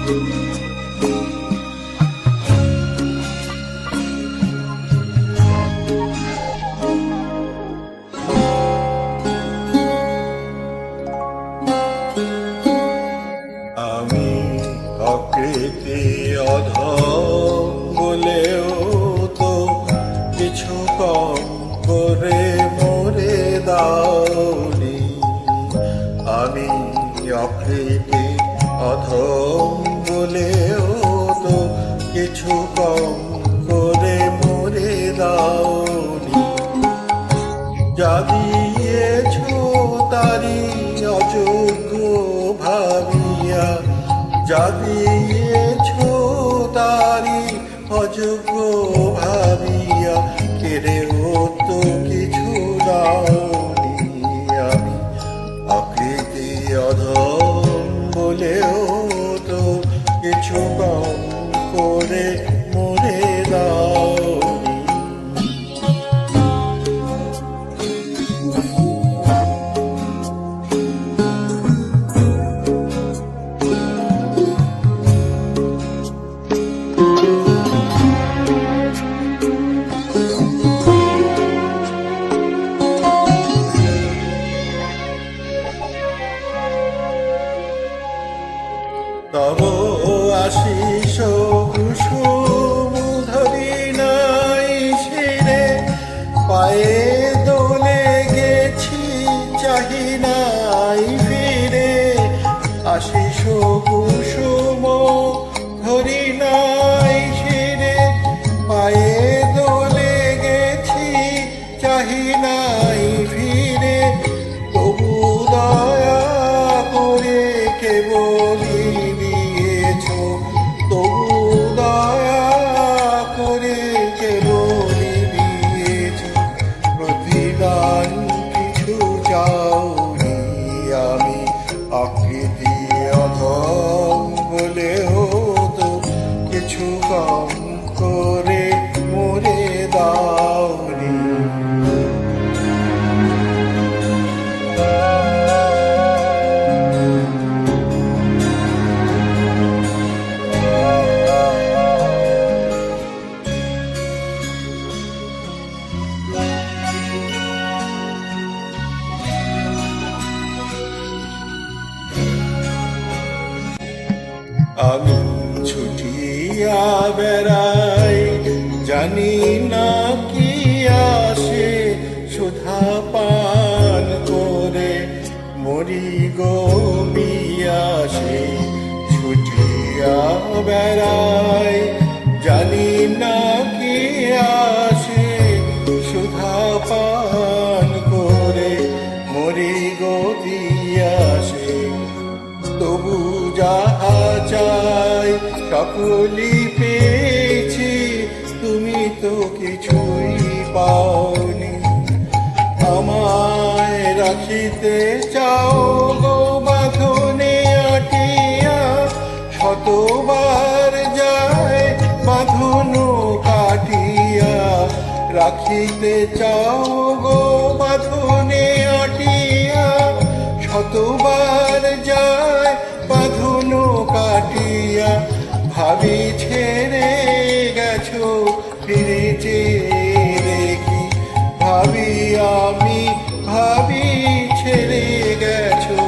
আমি অকৃতি অধম বলেও তো কিছু কম করে মরে দাওনি। আমি অকৃতি অধম বলেও তো কিছু কম করে মরে দাওনি। যা দিয়েছ তারি অযোগ্য ভাবিয়া, যা দিয়েছ তারি অযোগ্য ভাবিয়া, কেড়েও তো কিছু দাওনি। আমি অকৃতি অধম বলেও তো কিছু কম করে মরে দাওনি। তব আশিস কুসুম ধরি নাই শিরে, পায়ে দোলে গেছি চাহি নাই ফিরে। আশিস কুসুম ধরি নাই শিরে, পায়ে দোলে গেছি চাহি নাই ফিরে। তবু দয়া করে কেবলি দিয়েছ, তবু দয়া করে কেবলি দিয়েছ, প্রতিদান কিছু চাওনি। আমি অকৃতি অধম বলেও তো কিছু কম করে মরে দাওনি। আমি ছুটিয়া বেড়াই, জানি না কি আসে, সুধা পান করে মরি গো বিয়াসে। ছুটিয়া বেড়াই, জানি না কি আসে, সুধা পান করে মরি গো বিয়াসে। তবু যাহা চাই সকলি পেয়েছি, তুমি তো কিছুই পাওনি। আমায় রাখিতে চাও গো বাঁধনে আটিয়া, শতবার যায় বাঁধন কাটিয়া। রাখিতে চাও গো বাঁধনে আটিয়া, শতবার যায় বাঁধন কাটিয়া। ভাবি ছেড়ে গেছো ফিরে চেয়ে দেখি, ভাবি আমি ভাবি ছেড়ে গেছো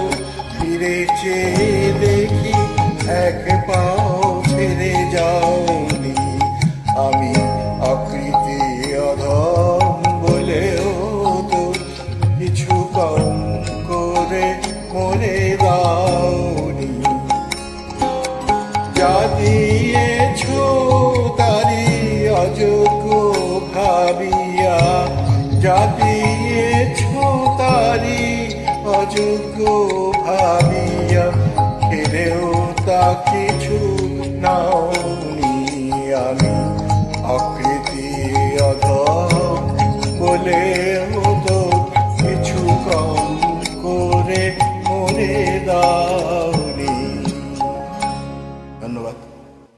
ফিরে চেয়ে দেখি, এক পাও ছেড়ে যাওনি। আমি অকৃতি অধম বলেও তো কিছু কম করে মরে দাওনি। যা দিয়েছ তারি অযোগ্য ভাবিয়া, যা দিয়েছ তারি অযোগ্য ভাবিয়া, ফিরেও তা কিছু নাওনি। আমি অকৃতি অধম বলেও তো কিছু কম করে মরে দাওনি। ধন্যবাদ।